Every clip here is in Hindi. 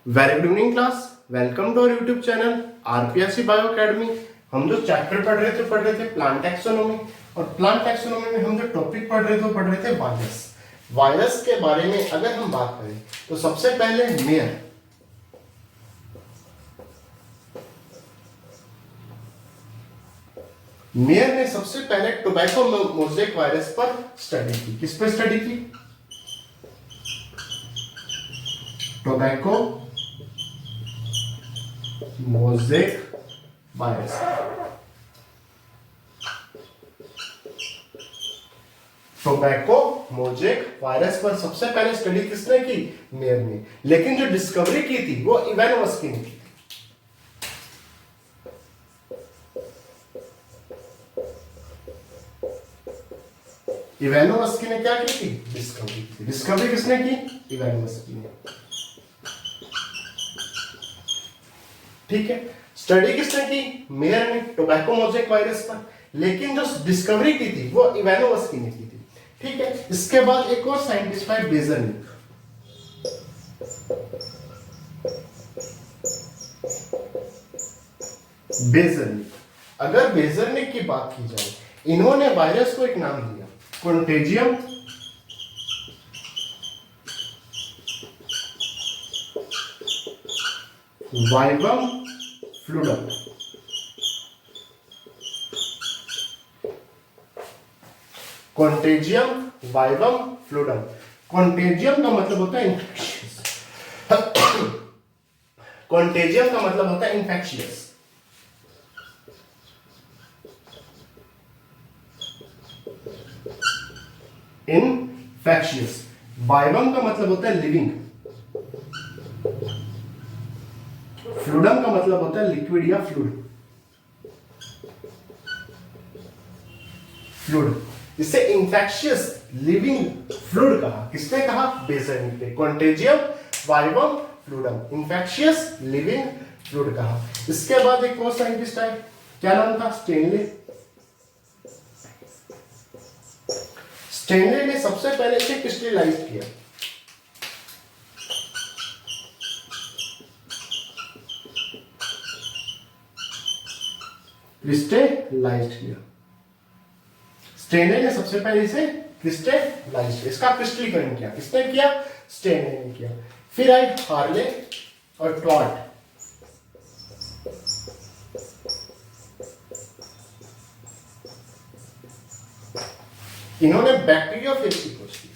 Very good evening class. Welcome to our YouTube channel RPSC bio academy. हम जो चैप्टर पढ़ रहे थे प्लांट टैक्सोनॉमी, और प्लांट टैक्सोनॉमी में हम जो टॉपिक पढ़ रहे थे वायरस। वायरस के बारे में अगर हम बात करें तो सबसे पहले मेयर ने सबसे पहले टोबैको मोज़ेक वायरस पर स्टडी की। किस पर स्टडी की? Tobacco mosaic virus. Tobacco mosaic virus पर सबसे पहले स्टडी किसने की? मेयर ने। लेकिन जो डिस्कवरी की थी वो इवानोवस्की ने की। इवानोवस्की ने क्या की थी? डिस्कवरी की। डिस्कवरी किसने की? इवानोवस्की ने। ठीक है, स्टडी किसने की? मेयर ने टोबैको मोज़ेक वायरस पर। लेकिन जो डिस्कवरी की थी वो इवानोवस्की ने की थी। ठीक है, इसके बाद एक और साइंटिस्ट है बेजरनिक। बेजरनिक, अगर बेजरनिक की बात की जाए, इन्होंने वायरस को एक नाम दिया, contagium vivum fluidum. Contagium vivum fluidum. Contagium का मतलब होता है इन्फेक्शियस। कॉन्टेजियम का मतलब होता है इन्फेक्शियस। इनफेक्शियस। वाइवम का मतलब होता है लिविंग। फ्लूइडम का मतलब होता है लिक्विड या फ्लूइड। फ्लूइड, इसे इन्फेक्शियस लिविंग फ्लूइड कहा। किसने कहा? बेजरनिक ने। Contagium vivum fluidum, infectious living fluid कहा। इसके बाद एक और साइंटिस्ट आए, क्या नाम था? स्टेनले। स्टेनले ने सबसे पहले इसे क्रिस्टलाइज किया। क्रिस्टलाइज किया। स्टेनले ने सबसे पहले इसे क्रिस्टलाइज किया, इसका क्रिस्टलीकरण किया। किसने किया? स्टेनले ने किया। फिर आए हार्ले और ट्वार्ट। इन्होंने बैक्टीरियोफेज की खोज की।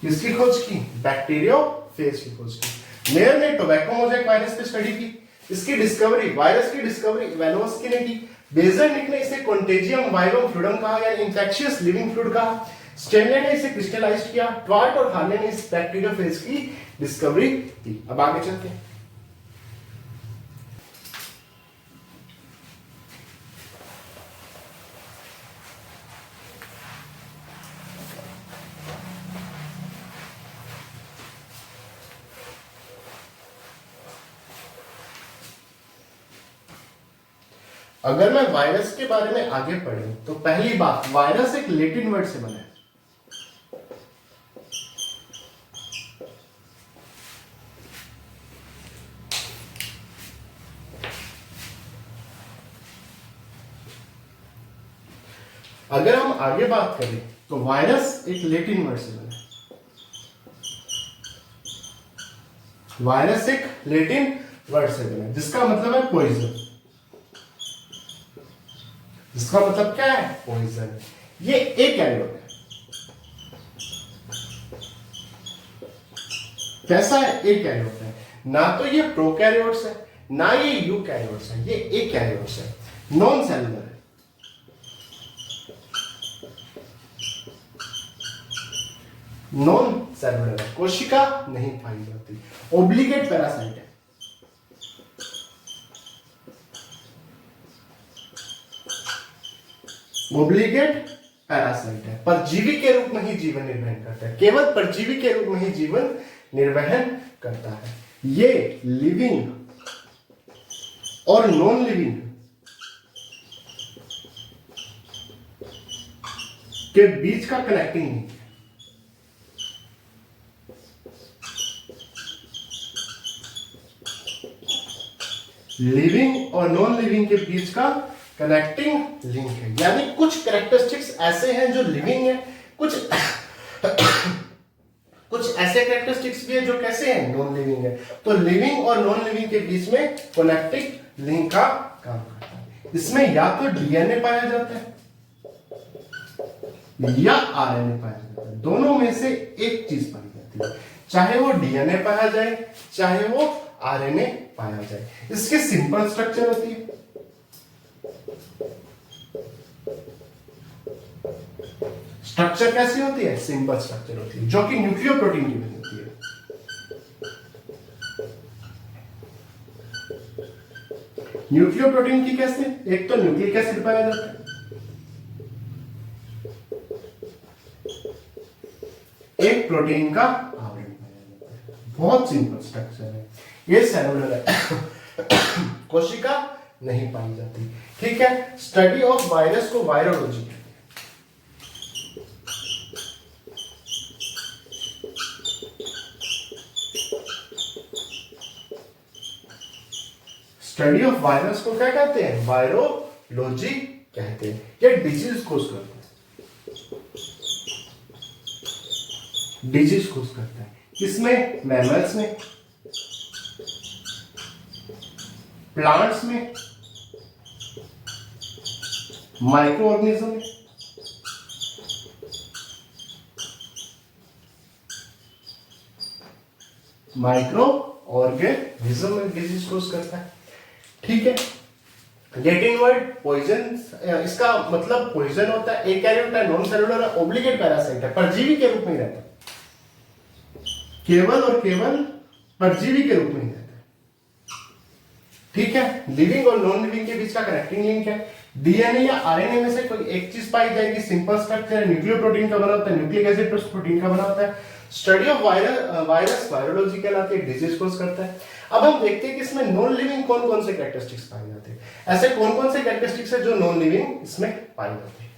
किसकी खोज की? बैक्टीरियोफेज की खोज की। मेयर ने टोबैको मोज़ेक वायरस पे स्टडी की। इसकी डिस्कवरी, वायरस की डिस्कवरी इवानोवस्की ने की। बेजरनिक ने इसे कॉन्टेजियम वाइवम फ्लूइडम कहा, यानी इन्फेक्शियस लिविंग फ्लूइड कहा। स्टेनले ने इसे क्रिस्टलाइज किया। ट्वार्ट और हार्ले ने इस बैक्टीरियोफेज की डिस्कवरी की। अब आगे चलते हैं। अगर मैं वायरस के बारे में आगे पढ़ूं तो पहली बात, वायरस एक लैटिन वर्ड से बना है। अगर हम आगे बात करें तो वायरस एक लैटिन वर्ड से बना है। वायरस एक लैटिन वर्ड से बना है, जिसका मतलब है पॉइजन। जिसका मतलब क्या है? पॉइजन। ये एकैरियोट है। कैसा है? एकैरियोट है। ना तो ये प्रोकैरियोट्स है, ना ये यूकैरियोट्स है, ये एकैरियोट्स है। नॉन सेलुलर है। नॉन सेलुलर है, कोशिका नहीं पाई जाती। ओब्लिगेट पैरासाइट है। ओब्लिगेट पैरासाइट है, परजीवी के रूप में ही जीवन निर्वहन करता है। केवल परजीवी के रूप में ही जीवन निर्वहन करता है। ये लिविंग और नॉन लिविंग के बीच का कनेक्टिंग लिंक है। लिविंग और नॉन लिविंग के बीच का कनेक्टिंग लिंक है। यानी कुछ कैरेक्टरिस्टिक्स ऐसे हैं जो लिविंग है, कुछ कुछ ऐसे कैरेक्टरिस्टिक्स भी है जो कैसे हैं, नॉन लिविंग है। तो लिविंग और नॉन लिविंग के बीच में कनेक्टिंग लिंक का काम करता है। इसमें या तो डीएनए पाया जाता है या आरएनए पाया जाता है, दोनों में से एक चीज पाई जाती है। चाहे वो डीएनए पाया जाए चाहे वो आरएनए पाया जाए। इसके सिंपल स्ट्रक्चर होती है, स्ट्रक्चर कैसी होती है, सिंपल स्ट्रक्चर होती है, जो कि न्यूक्लियोप्रोटीन की बनी होती है। न्यूक्लियोप्रोटीन की कैसे, एक तो न्यूक्लिक एसिड पाया जाता है, एक प्रोटीन का आवरण पाया जाता है। बहुत सिंपल स्ट्रक्चर है, ये सेलुलर है, कोशिका नहीं पाई जाती। ठीक है, स्टडी ऑफ वायरस को वायरोलॉजी कहते हैं। स्टडी ऑफ वायरस को क्या कहते हैं, वायरोलॉजी कहते हैं। ये डिजीज कोज करता है, डिजीज कोज करता है। किसमें, मैमल्स में, प्लांट्स में, माइक्रो ऑर्गेनिज्म में। माइक्रो ऑर्गेनिज्म में डिजीज कोज करता है। ठीक है, लैटिन वर्ड पॉइजन, इसका मतलब पॉइजन होता है, एकारियोट है, नॉन सेलुलर है, ऑब्लिगेट पैरासाइट है, परजीवी के रूप में रहता है, केवल और केवल परजीवी के रूप में रहता है। ठीक है, लिविंग और नॉन लिविंग के बीच का कनेक्टिंग लिंक है। डीएनए या आरएनए में से कोई एक चीज पाई जाएगी, सिंपल स्ट्रक्चर है, न्यूक्लियोप्रोटीन का बना होता है, न्यूक्लिक एसिड प्रोटीन का बना होता है। स्टडी ऑफ वायरस वायरोलॉजी कहलाती है, डिजीज कोज करता है। अब हम देखते हैं कि इसमें नॉन लिविंग कौन कौन से कैरेक्टरिस्टिक्स पाए जाते हैं। ऐसे कौन कौन से कैरेक्टरिस्टिक्स है जो नॉन लिविंग इसमें पाए जाते हैं।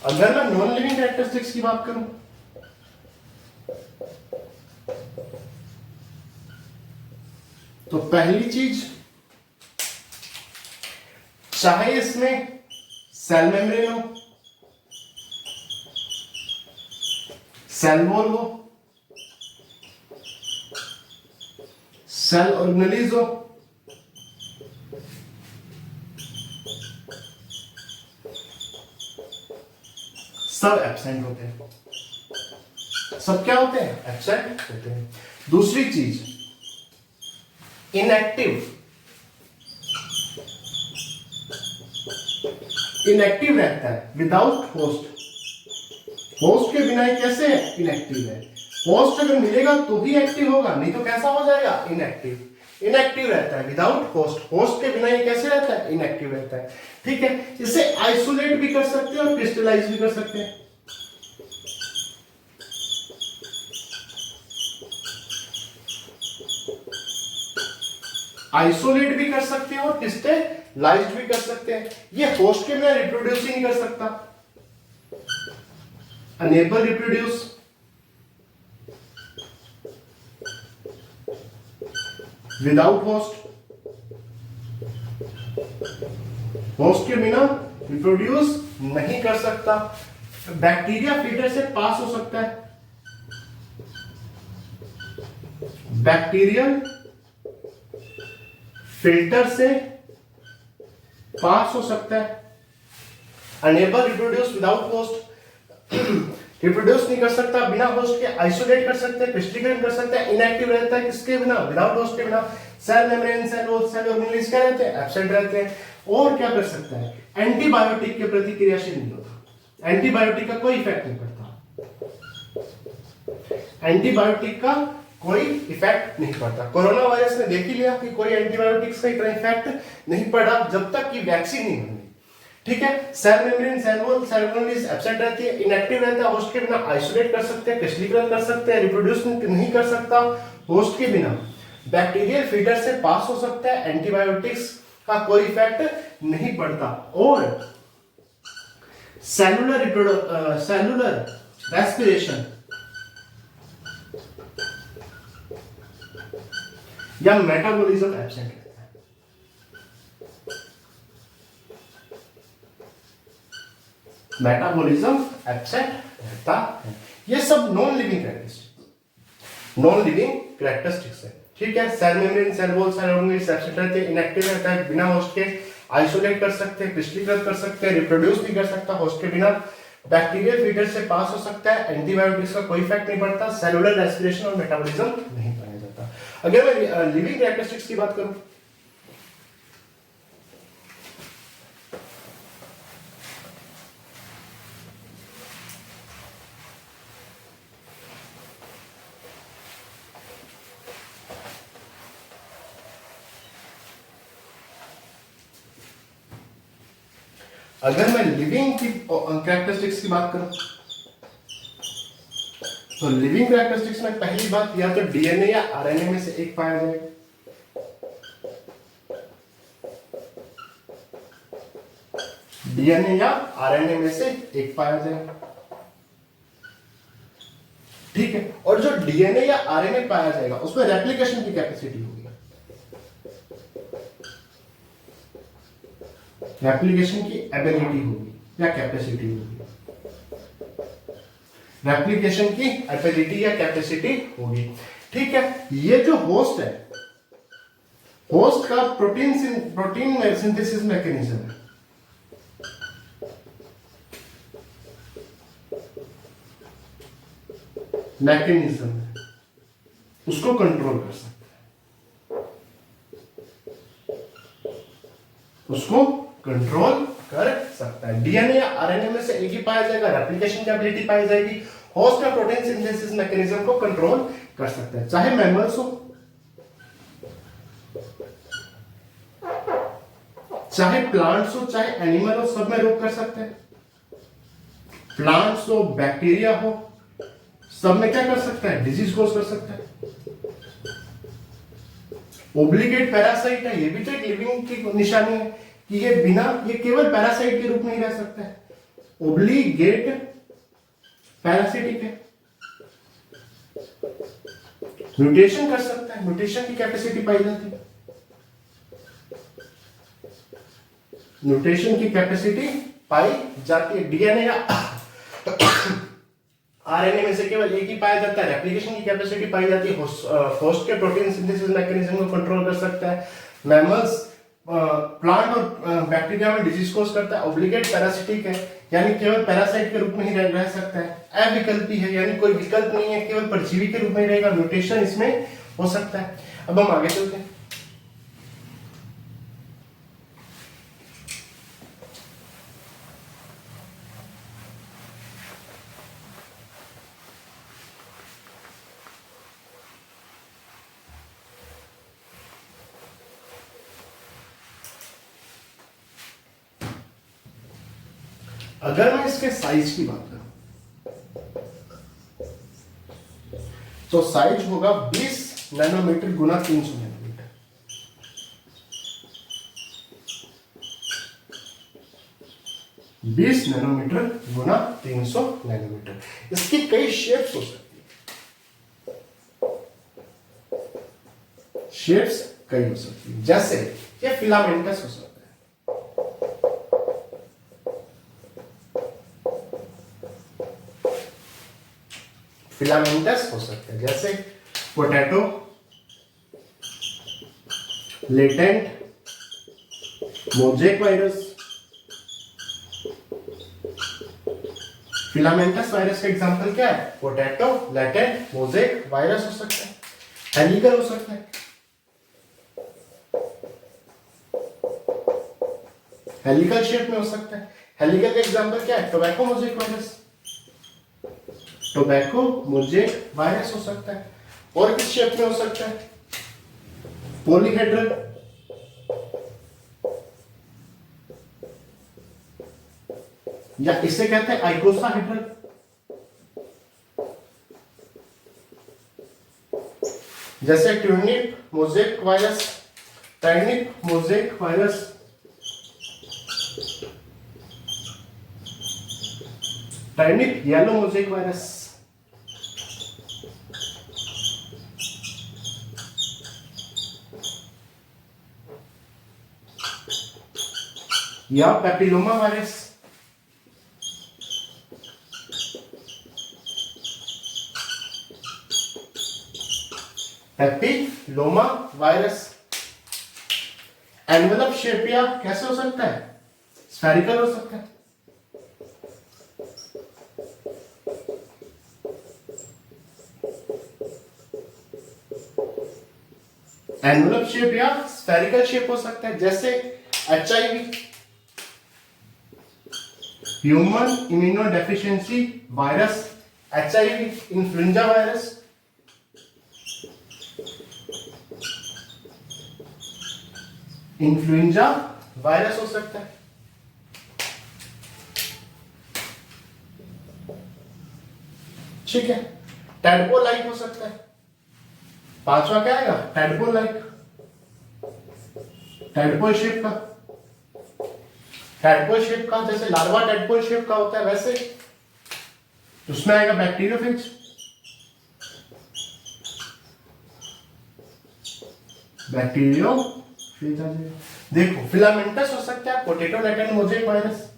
अगर मैं नॉन लिविंग कैरेक्टरिस्टिक्स की बात करूं तो पहली चीज, चाहे इसमें सेल मेम्ब्रेन हो, सेल वॉल हो, सेल ऑर्गेनेलिज हो, सब एब्सेंट होते हैं। सब क्या होते हैं, एब्सेंट होते हैं। दूसरी चीज, इनएक्टिव, इनएक्टिव रहता है, विदाउट होस्ट। होस्ट के बिना ही कैसे है, इनएक्टिव है। होस्ट अगर मिलेगा तो ही एक्टिव होगा, नहीं तो कैसा हो जाएगा, इनएक्टिव। इनएक्टिव रहता है विदाउट होस्ट, होस्ट के बिना ये कैसे रहता है, इनएक्टिव रहता है। ठीक है, इसे आइसोलेट भी कर सकते हैं और क्रिस्टलाइज भी कर सकते हैं। आइसोलेट भी कर सकते हैं और क्रिस्टलाइज्ड भी कर सकते हैं। ये होस्ट के बिना रिप्रोड्यूस ही नहीं कर सकता, unable reproduce. Without host, host के बिना रिप्रोड्यूस नहीं कर सकता। बैक्टीरिया फीडर से पास हो सकता है, बैक्टीरियल फिल्टर से पास हो सकता है। Unable reproduce without host, reproduce नहीं कर सकता बिना होस्ट के। आइसोलेट कर सकते हैं, क्रिस्टलीकरण कर सकते हैं। इनएक्टिव रहता है किसके बिना, विदाउट होस्ट के बिना। Cell membrane, cell wall, cell organelles क्या रहते हैं, एब्सेंट रहते हैं। और क्या कर सकता है, एंटीबायोटिक के प्रति क्रियाशील नहीं होता, एंटीबायोटिक का कोई इफेक्ट नहीं पड़ता, एंटीबायोटिक का कोई इफेक्ट नहीं पड़ता। कोरोना वायरस में देख ही लिया कि कोई एंटीबायोटिक्स का इतना इफेक्ट नहीं पड़ा जब तक कि वैक्सीन नहीं बनी। ठीक है, cell membrane, cell wall, cell membrane absent रहती है, इनएक्टिव रहता है, होस्ट के बिना आइसोलेट कर सकते हैं, क्रिस्टलीकरण कर सकते हैं, रिप्रोड्यूस नहीं कर सकता होस्ट के बिना, बैक्टीरियल फीडर से पास हो सकता है, एंटीबायोटिक्स का कोई इफेक्ट नहीं पड़ता, और सेलुलर रेस्पिरेशन या मेटाबॉलिज्म एब्सेंट रहता है। मेटाबॉलिज्म एब्सेंट रहता है। ये सब नॉन लिविंग कैरेक्टरिस्टिक्स है। ठीक है, cell membrane, cell wall, cell organelles absent रहते हैं, इनएक्टिव रहता है, बिना होस्ट के आइसोलेट कर सकते हैं, क्रिस्टलीकृत कर सकते हैं, रिप्रोड्यूस नहीं कर सकता होस्ट के बिना, बैक्टीरियल फीडर से पास हो सकता है, एंटीबायोटिक्स का कोई इफेक्ट नहीं पड़ता, सेलुलर रेस्पिरेशन और मेटाबॉलिज्म नहीं पाया जाता। अगर मैं लिविंग कैरेक्टरिस्टिक्स की बात करूं, अगर मैं लिविंग की कैरेक्टरिस्टिक्स की बात करूं, तो लिविंग कैरेक्टरिस्टिक्स में पहली बात या तो डीएनए या आरएनए में से एक पाया जाएगा। डीएनए या आरएनए में से एक पाया जाएगा। ठीक है, और जो डीएनए या आरएनए पाया जाएगा उसमें रेप्लिकेशन की कैपेसिटी होगी, रेप्लिकेशन की एबिलिटी होगी या कैपेसिटी होगी, रेप्लिकेशन की एबिलिटी या कैपेसिटी होगी। ठीक है, ये जो होस्ट है, होस्ट का प्रोटीन सिंथेसिस मैकेनिज्म है, उसको कंट्रोल कर सकता है, उसको कंट्रोल कर सकता है। डीएनए या आरएनए में से एक ही पाया जाएगा, रेप्लिकेशन की एबिलिटी पाई जाएगी, होस्ट का प्रोटीन सिंथेसिस मैकेनिज्म को कंट्रोल कर सकता है। चाहे मैमल्स हो, चाहे प्लांट्स हो, चाहे एनिमल हो, सब में रोक कर सकते हैं। प्लांट्स हो, बैक्टीरिया हो, सब में क्या कर सकता है, डिजीज कोज कर सकता है। ओब्लिगेट पैरासाइट है, ये भी तो एक लिविंग की निशानी है कि ये केवल पैरासाइट के रूप में ही रह सकता है। ओब्लिगेट पैरासिटिक है, म्यूटेशन कर सकता है, म्यूटेशन की कैपेसिटी पाई जाती है, म्यूटेशन की कैपेसिटी पाई जाती है। डीएनए या आरएनए में से केवल एक ही पाया जाता है, रेप्लिकेशन की कैपेसिटी पाई जाती है, होस्ट के प्रोटीन सिंथेसिस मैकेनिज्म को कंट्रोल कर सकता है। मैमल्स, प्लांट और बैक्टीरिया में डिजीज कोज करता है। ऑब्लिगेट पैरासिटिक है, यानी केवल पैरासाइट के रूप में ही रह सकता है। अविकल्पी है, यानी कोई विकल्प नहीं है, केवल परजीवी के रूप में ही रहेगा। म्यूटेशन इसमें हो सकता है। अब हम आगे चलते हैं। अगर मैं इसके साइज की बात करूं तो साइज होगा 20 नैनोमीटर गुना 300 नैनोमीटर। 20 नैनोमीटर गुना 300 नैनोमीटर। इसकी कई शेप्स हो सकती है, शेप्स कई हो सकती है, जैसे ये फिलामेंटस हो सकता है, फिलामेंटस हो सकते हैं, जैसे potato, latent, mosaic virus. Filamentous virus का एग्जांपल क्या है, पोटैटो, लेटेंट, मोज़ेक वायरस हो सकता है। हेलिकल हो सकता है, हेलिकल शेप में हो सकता है। हेलिकल का एग्जांपल क्या है, tobacco mosaic virus, tobacco mosaic virus हो सकता है। और किस शेप में हो सकता है? पॉलीहेड्रल, या इसे कहते हैं आइकोसाहेड्रल। जैसे turnip mosaic virus, turnip mosaic virus, turnip yellow mosaic virus, या papilloma virus. Papilloma virus envelope shape या कैसे हो सकता है? स्फेरिकल हो सकता है। एनवेलप शेप या स्फेरिकल शेप हो सकता है, जैसे HIV, human immuno deficiency virus, HIV, influenza virus, influenza virus हो सकता है। ठीक है, टैडपोल लाइक हो सकता है। पांचवा क्या आएगा? टैडपोल लाइक, टैडपोल शेप का, टैडपोल शेप का, जैसे लार्वा टैडपोल शेप का होता है वैसे। उसमें आएगा बैक्टीरियोफेज, बैक्टीरियोफेज आ जाएगा। देखो फिलामेंटस हो सकता है potato Latin mosaic virus,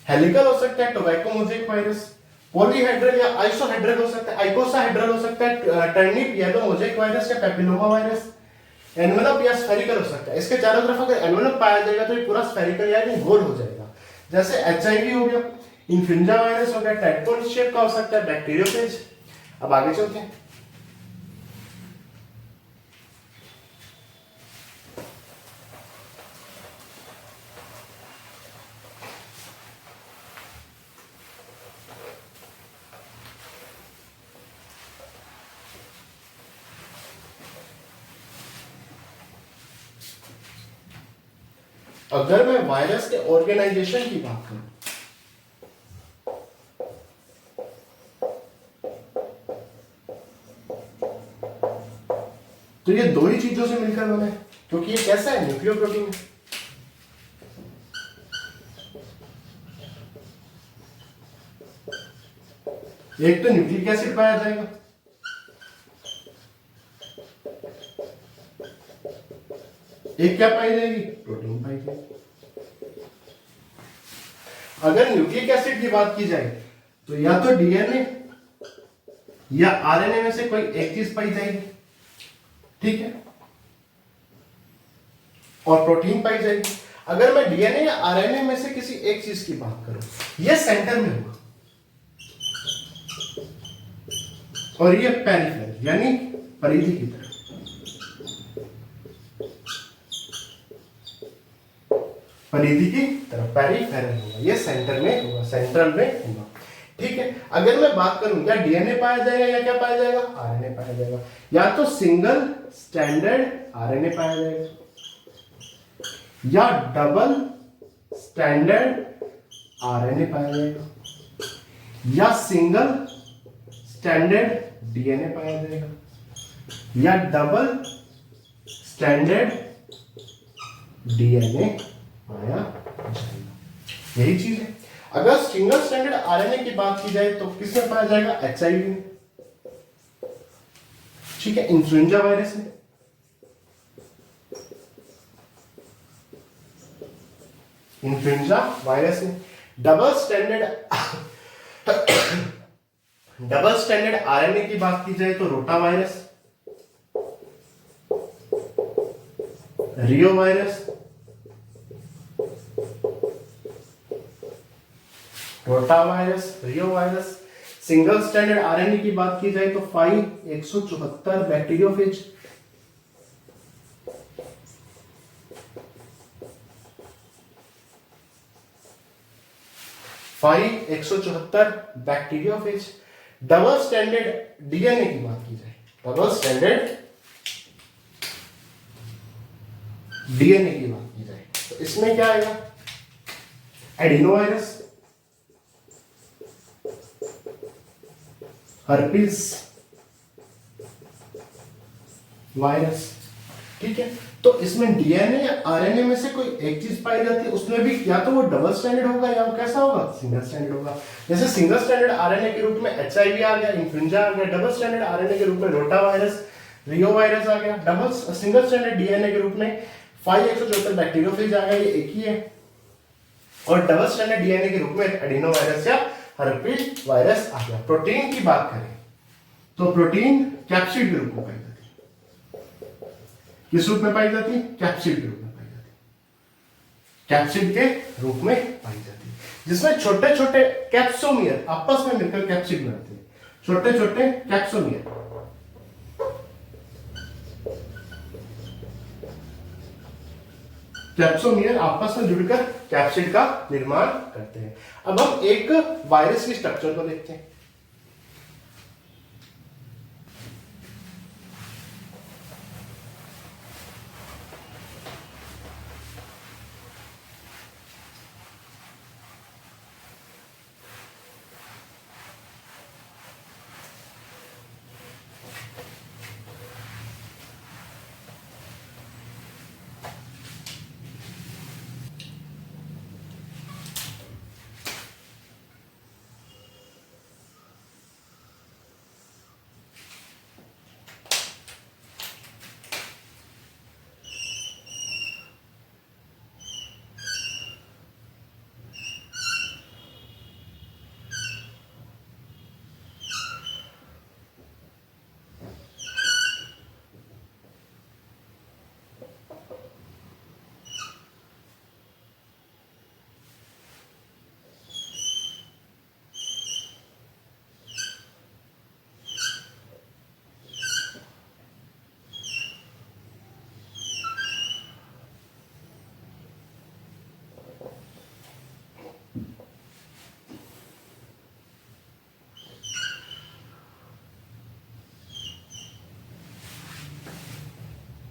helical हो सकता है टोबैको मोज़ेक वायरस, पॉलीहेड्रल या आइसोहेड्रल हो सकता है, आइकोसाहेड्रल हो सकता है टर्निप येलो मोज़ेक वायरस या पेपिलोमा वायरस, एनवेलप या स्फेरिकल हो सकता है। इसके चारों तरफ अगर एनवेलप पाया जाएगा तो ये पूरा स्फेरिकल या गोल हो जाएगा। जैसे HIV हो गया, इन्फ्लुएंजा वायरस हो गया, टैडपोल शेप का हो सकता है, बैक्टीरियोफेज। अब आगे चलते हैं। अगर मैं वायरस के ऑर्गेनाइजेशन की बात करूं, तो ये दो ही चीजों से मिलकर बना है, क्योंकि ये कैसा है? न्यूक्लियोप्रोटीन है। एक तो न्यूक्लिक एसिड पाया जाएगा, एक क्या पाई जाएगी? प्रोटीन पाई जाएगी। अगर न्यूक्लिक एसिड की बात की जाए तो या तो DNA या RNA में से कोई एक चीज पाई जाएगी, ठीक है, और प्रोटीन पाई जाएगी। अगर मैं DNA या RNA में से किसी एक चीज की बात करूं, यह सेंटर में होगा और ये पेरिफेरल यानी परिधि की तरफ, परिधि की तरफ पेरिफेरल होगा, ये सेंटर में होगा, सेंट्रल में होगा। ठीक है, अगर मैं बात करूं या DNA पाया जाएगा या क्या पाया जाएगा? RNA पाया जाएगा। या तो सिंगल स्टैंडर्ड RNA पाया जाएगा या डबल स्टैंडर्ड RNA पाया जाएगा या सिंगल स्टैंडर्ड DNA पाया जाएगा या डबल स्टैंडर्ड DNA पाया जाएगा। यही चीज है। अगर सिंगल स्टैंडर्ड RNA की बात की जाए तो किसमें पाया जाएगा? HIV में, ठीक है, इन्फ्लुएंजा वायरस में, इन्फ्लुएंजा वायरस में। डबल स्टैंडर्ड RNA की बात की जाए तो रोटा वायरस, रियो वायरस, रोटा वायरस, रियो वायरस। सिंगल स्टैंडर्ड RNA की बात की जाए तो 174 bacteriophage, bacteriophage. Double standard DNA की बात की जाए डबल स्टैंडर्ड डीएनए की बात की जाए तो इसमें क्या आएगा, एडिनोवायरस, हर्पीज वायरस, ठीक है। तो इसमें डीएनए या आरएनए में से कोई एक चीज पाई जाती है, उसमें भी या तो वो डबल स्टैंडर्ड होगा या वो कैसा होगा, सिंगल स्टैंडर्ड होगा। जैसे सिंगल स्टैंडर्ड आरएनए के रूप में एचआईवी आ गया, इन्फ्लुएंजा आ गया, डबल स्टैंडर्ड आरएनए के रूप में रोटा वायरस, रियो वायरस आ गया, डबल सिंगल स्टैंडर्ड डीएनए के रूप में 5-174 बैक्टीरियोफेज आ गया, ये एक ही है। और डबल स्टैंडर्ड डीएनए के रूप में एडिनो वायरस या हर्पीज वायरस आ गया। प्रोटीन की बात करें तो प्रोटीन कैप्सिड के रूप में पाई जाती है। किस रूप में पाई जाती है, कैप्सिड के रूप में पाई जाती है, कैप्सिड के रूप में पाई जाती है, जिसमें छोटे छोटे कैप्सोमियर आपस में मिलकर कैप्सिड बनाते हैं, छोटे छोटे कैप्सोमियर। कैप्सोमियर आपस में जुड़कर कैप्सिड का निर्माण करते हैं। अब हम एक वायरस की स्ट्रक्चर को देखते हैं।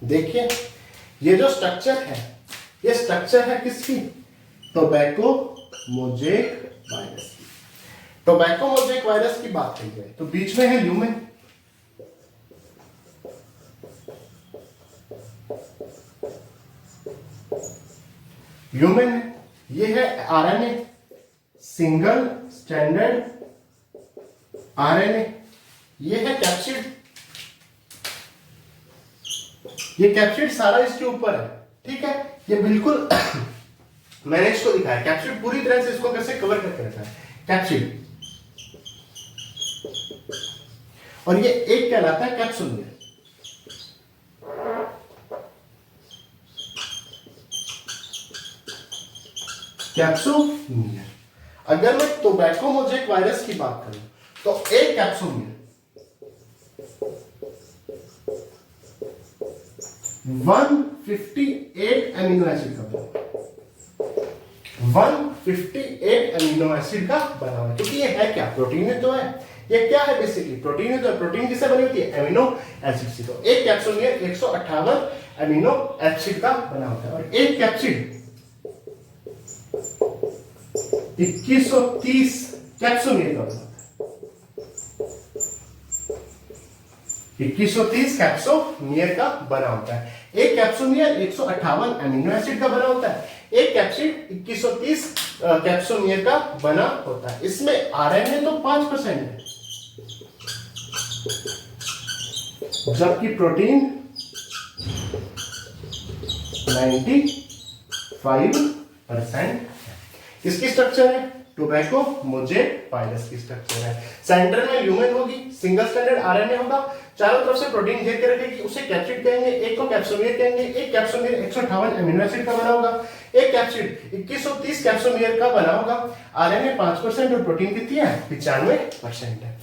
देखिए ये जो स्ट्रक्चर है, ये स्ट्रक्चर है किसकी, टोबैको मोज़ेक वायरस की। टोबैको मोज़ेक वायरस की बात की जाए तो बीच में है ल्यूमेन, ल्यूमेन है, ये है आरएनए, सिंगल स्टैंडर्ड आरएनए, ये है कैप्सिड, ये कैप्सिड सारा इसके ऊपर है, ठीक है। ये बिल्कुल मैंने इसको दिखाया, कैप्सिड पूरी तरह से इसको कैसे कवर करके रखा है, कैप्सिड। और ये एक कहलाता है कैप्सुलियर। कैप्सुलियर। अगर मैं टोबैको मोज़ेक वायरस की बात करूं तो एक कैप्सुलियर 158 अमीनो एसिड का बना, 158 अमीनो एसिड का बना हुआ है। क्योंकि ये है क्या, प्रोटीन है तो है, ये क्या है बेसिकली, प्रोटीन है। तो प्रोटीन किससे बनी होती है, अमीनो एसिड से। तो एक कैप्सूल में 158 अमीनो एसिड का बना होता है। और एक कैप्सिड 2130 कैप्सोमियर का बना होता है। 2130 कैप्सोमियर का बना होता है। एक कैप्सोमियर 158 अमीनो एसिड का बना होता है। एक कैप्सिड 2130 कैप्सोमियर का बना होता है। इसमें आरएनए तो 5% है, जबकि प्रोटीन 95% है। किसकी स्ट्रक्चर है, टोबैको मोज़ेक वायरस की स्ट्रक्चर है। सेंटर में ल्यूमेन होगी, सिंगल स्टैंडर्ड आरएनए होगा, चारों तरफ से प्रोटीन घेर के रखेगी, उसे कैप्सिड कहेंगे, एक को कैप्सोमियर कहेंगे। एक कैप्सोमियर 158 अमीनो एसिड का बना होगा, एक कैप्सिड 2130 कैप्सोमियर का बना होगा। आरएनए 5% और प्रोटीन कितनी है, 95% है।